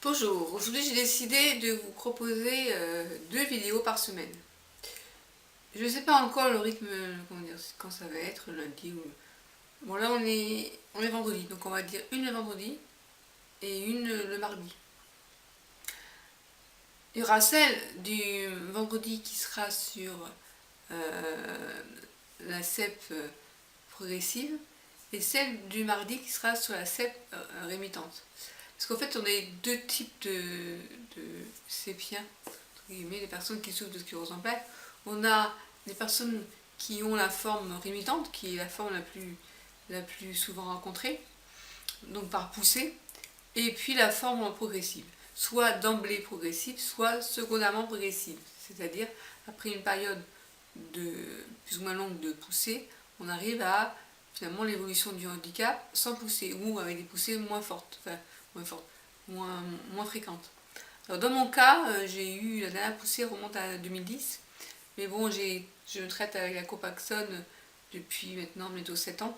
Bonjour, aujourd'hui j'ai décidé de vous proposer 2 vidéos par semaine. Je ne sais pas encore le rythme, comment dire, quand ça va être, lundi ou... Bon là on est vendredi, donc on va dire une le vendredi et une le mardi. Il y aura celle du vendredi qui sera sur la cèpe progressive et celle du mardi qui sera sur la cèpe rémitante. Parce qu'en fait on a deux types de sépiens, les personnes qui souffrent de sclérose en plaques. On a des personnes qui ont la forme rémitante, qui est la forme la plus souvent rencontrée, donc par poussée, et puis la forme progressive, soit d'emblée progressive, soit secondairement progressive, c'est-à-dire après une période de plus ou moins longue de poussée, on arrive à finalement l'évolution du handicap sans pousser, ou avec des poussées moins fortes, moins fréquentes. Alors dans mon cas, j'ai eu la dernière poussée remonte à 2010, mais bon, je me traite avec la Copaxone depuis maintenant bientôt 7 ans.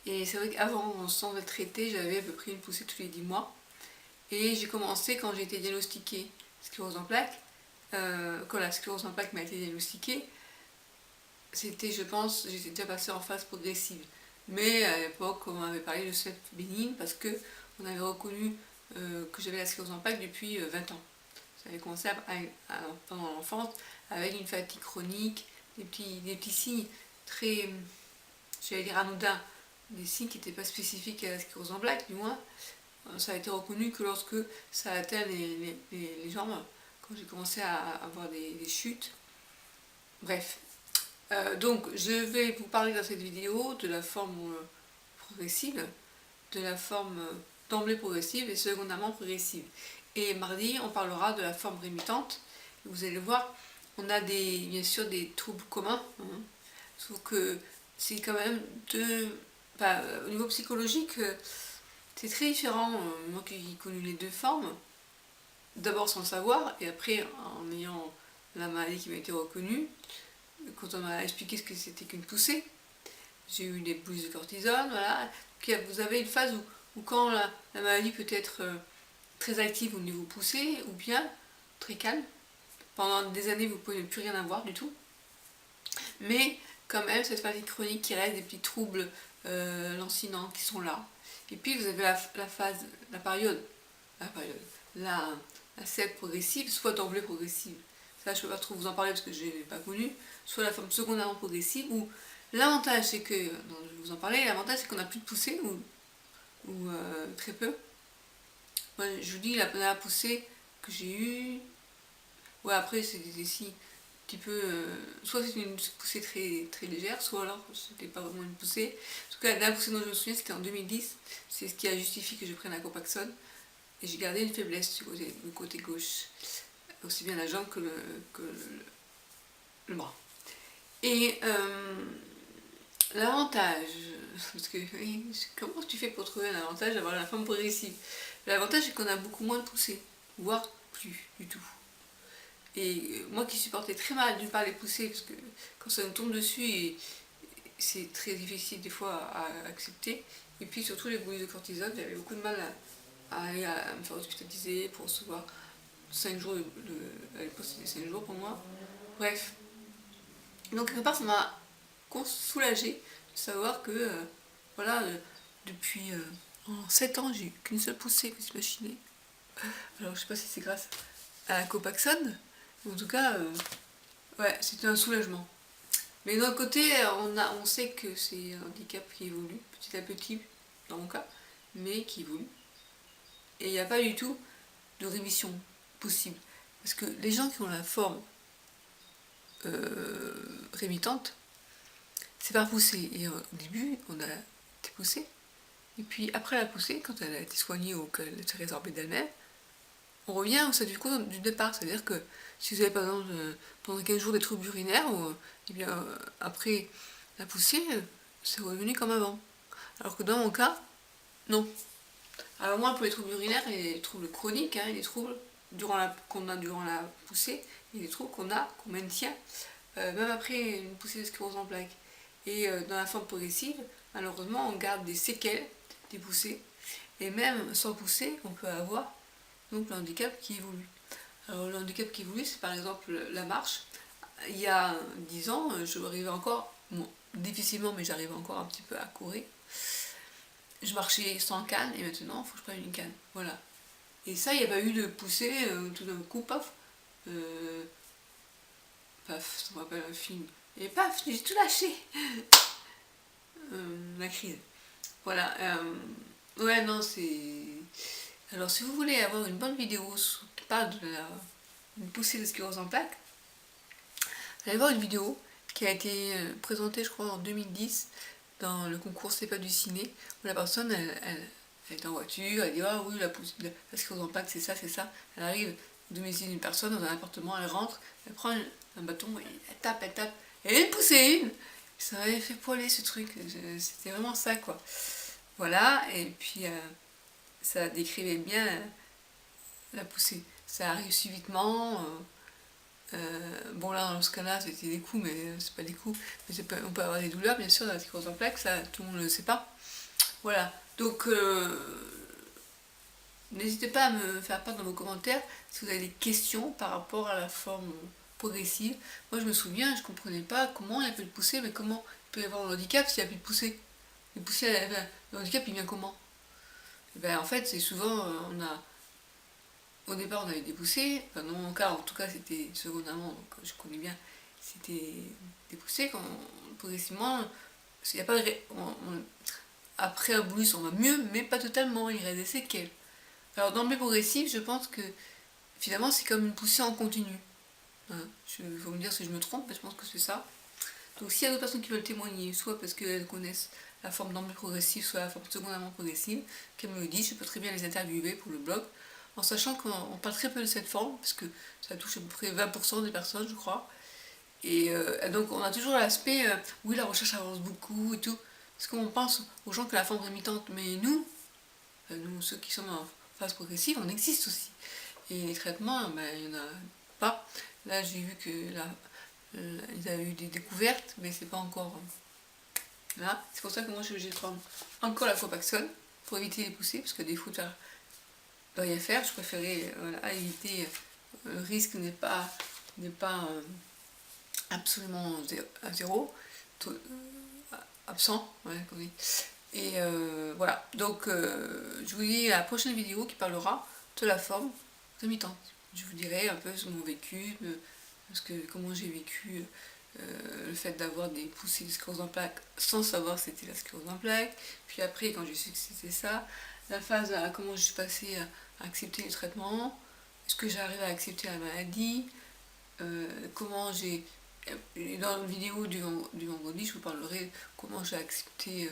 Et c'est vrai qu'avant, sans être traitée, j'avais à peu près une poussée tous les 10 mois. Et j'ai commencé quand j'ai été diagnostiquée sclérose en plaques. Quand la sclérose en plaques m'a été diagnostiquée, c'était, je pense, j'étais déjà passée en phase progressive. Mais à l'époque, on m'avait parlé de cette bénigne parce que on avait reconnu que j'avais la sclérose en plaques depuis 20 ans. Ça avait commencé pendant l'enfance avec une fatigue chronique, des petits signes très, j'allais dire anodins, des signes qui n'étaient pas spécifiques à la sclérose en plaques, du moins. Ça a été reconnu que lorsque ça a atteint les jambes, quand j'ai commencé à avoir des chutes. Bref. Donc, je vais vous parler dans cette vidéo de la forme progressive, de la forme d'emblée progressive et secondairement progressive. Et mardi, on parlera de la forme rémitante. Vous allez voir, on a bien sûr des troubles communs, hein, sauf que c'est quand même au niveau psychologique, c'est très différent. Moi qui ai connu les deux formes, d'abord sans le savoir, et après en ayant la maladie qui m'a été reconnue, quand on m'a expliqué ce que c'était qu'une poussée, j'ai eu des boules de cortisone, voilà. Donc, vous avez une phase où quand la maladie peut être très active au niveau poussé, ou bien très calme. Pendant des années, vous ne pouvez ne plus rien avoir du tout. Mais quand même, cette fatigue chronique qui reste, des petits troubles lancinants qui sont là. Et puis vous avez la période, la, la cèpe progressive, soit d'emblée progressive. Ça, je ne peux pas trop vous en parler parce que je n'ai pas connu. Soit la forme secondairement progressive, où l'avantage, c'est que, non, je vais vous en parler, l'avantage, c'est qu'on n'a plus de poussée, ou très peu. Moi, je vous dis, la première poussée que j'ai eue, ouais, après, c'est des signes un petit peu. Soit c'est une poussée très, très légère, soit alors c'était pas vraiment une poussée. En tout cas, la dernière poussée dont je me souviens, c'était en 2010. C'est ce qui a justifié que je prenne la Copaxone. Et j'ai gardé une faiblesse du côté gauche, aussi bien la jambe que le bras. Et l'avantage, parce que oui, comment tu fais pour trouver un avantage d'avoir la forme progressive? L'avantage, c'est qu'on a beaucoup moins de poussées, voire plus du tout. Et moi qui supportais très mal d'une part les poussées, parce que quand ça nous tombe dessus, c'est très difficile des fois à accepter. Et puis surtout les bouillies de cortisone, j'avais beaucoup de mal à me faire hospitaliser pour recevoir 5 jours, à l'époque c'était 5 jours pour moi. Bref. Donc quelque part ça m'a soulagée de savoir que voilà, depuis en 7 ans j'ai eu qu'une seule poussée, vous imaginez. Alors je sais pas si c'est grâce à la Copaxone, mais en tout cas, ouais, c'était un soulagement. Mais d'un côté, on sait que c'est un handicap qui évolue petit à petit, dans mon cas, mais qui évolue. Et il n'y a pas du tout de rémission possible. Parce que les gens qui ont la forme rémitante, c'est par poussée. Et au début, on a été poussé. Et puis après la poussée, quand elle a été soignée ou qu'elle a été résorbée d'elle-même, on revient au statu quo du départ. C'est-à-dire que si vous avez par exemple pendant 15 jours des troubles urinaires, et bien après la poussée, c'est revenu comme avant. Alors que dans mon cas, non. Alors moi pour les troubles urinaires et les troubles chroniques, hein, les troubles qu'on a durant la poussée, et les troubles qu'on maintient, même après une poussée de sclérose en plaques. Et dans la forme progressive, malheureusement, on garde des séquelles des poussées. Et même sans pousser, on peut avoir donc le handicap qui évolue. Alors le handicap qui évolue, c'est par exemple la marche. Il y a 10 ans, je arrivais encore, bon, difficilement, mais j'arrivais encore un petit peu à courir. Je marchais sans canne et maintenant il faut que je prenne une canne. Voilà. Et ça, il n'y a pas eu de poussée tout d'un coup, paf. Paf, ça me rappelle un film. Et paf, j'ai tout lâché. La crise. Voilà. Ouais, non, c'est. Alors, si vous voulez avoir une bonne vidéo qui parle d'une poussée de sclérose en plaques, allez voir une vidéo qui a été présentée, je crois, en 2010 dans le concours C'est pas du ciné, où la personne, elle est en voiture, elle dit ah oui, la sclérose en plaques, c'est ça, c'est ça. Elle arrive au domicile d'une personne dans un appartement, elle rentre, elle prend un bâton, et elle tape, et elle poussait une. Ça m'avait fait poiler ce truc, c'était vraiment ça quoi. Voilà, et puis ça décrivait bien la poussée. Ça arrive subitement. Bon là dans ce cas-là c'était des coups, mais c'est pas des coups. Mais on peut avoir des douleurs bien sûr dans la sclérose en plaques, ça tout le monde ne le sait pas. Voilà, donc n'hésitez pas à me faire part dans vos commentaires si vous avez des questions par rapport à la forme progressive. Moi je me souviens, je comprenais pas comment il y a plus de poussée, mais comment il peut y avoir un handicap s'il n'y a plus de poussée. Le handicap il vient comment? Et ben, en fait c'est souvent au départ on avait des poussées, enfin dans mon cas en tout cas c'était secondairement, donc je connais bien, c'était des poussées quand progressivement, il y a pas de, après un bonus on va mieux, mais pas totalement, il reste des séquelles. Alors dans le progressif, je pense que finalement c'est comme une poussée en continu. Hein, il faut me dire si je me trompe, mais je pense que c'est ça. Donc s'il y a d'autres personnes qui veulent témoigner, soit parce qu'elles connaissent la forme d'emblée progressive, soit la forme secondairement progressive, qu'elles me le disent, je peux très bien les interviewer pour le blog, en sachant qu'on parle très peu de cette forme, parce que ça touche à peu près 20% des personnes, je crois. Et donc on a toujours l'aspect, oui la recherche avance beaucoup et tout, parce qu'on pense aux gens que la forme rémitante, mais nous ceux qui sont en phase progressive, on existe aussi. Et les traitements, ben, il n'y en a pas. Là j'ai vu que ils avaient eu des découvertes, mais c'est pas encore là. C'est pour ça que moi je suis obligée de prendre encore la Copaxone pour éviter les poussées, parce que des fois tu dois rien faire. Je préférais éviter, le risque n'est pas absolument à zéro, absent, ouais, comme dit. Et voilà, donc je vous dis à la prochaine vidéo qui parlera de la forme rémitante. Je vous dirai un peu sur mon vécu, comment j'ai vécu le fait d'avoir des poussées de sclérose en plaques sans savoir que c'était la sclérose en plaques. Puis après, quand j'ai su que c'était ça, la phase à comment je suis passée à accepter le traitement, est-ce que j'arrive à accepter la maladie, comment j'ai... Dans la vidéo du vendredi, je vous parlerai comment j'ai accepté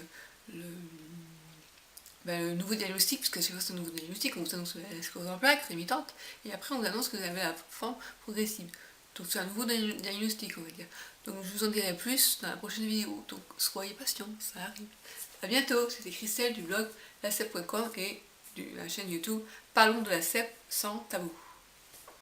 le nouveau diagnostic, parce que c'est un nouveau diagnostic, on vous annonce la sclérose en plaques rémitante, et après on vous annonce que vous avez la forme progressive. Donc c'est un nouveau diagnostic, on va dire. Donc je vous en dirai plus dans la prochaine vidéo, donc soyez patients, ça arrive. A bientôt, c'était Christelle du blog lacep.com et de la chaîne YouTube Parlons de la CEP sans tabou.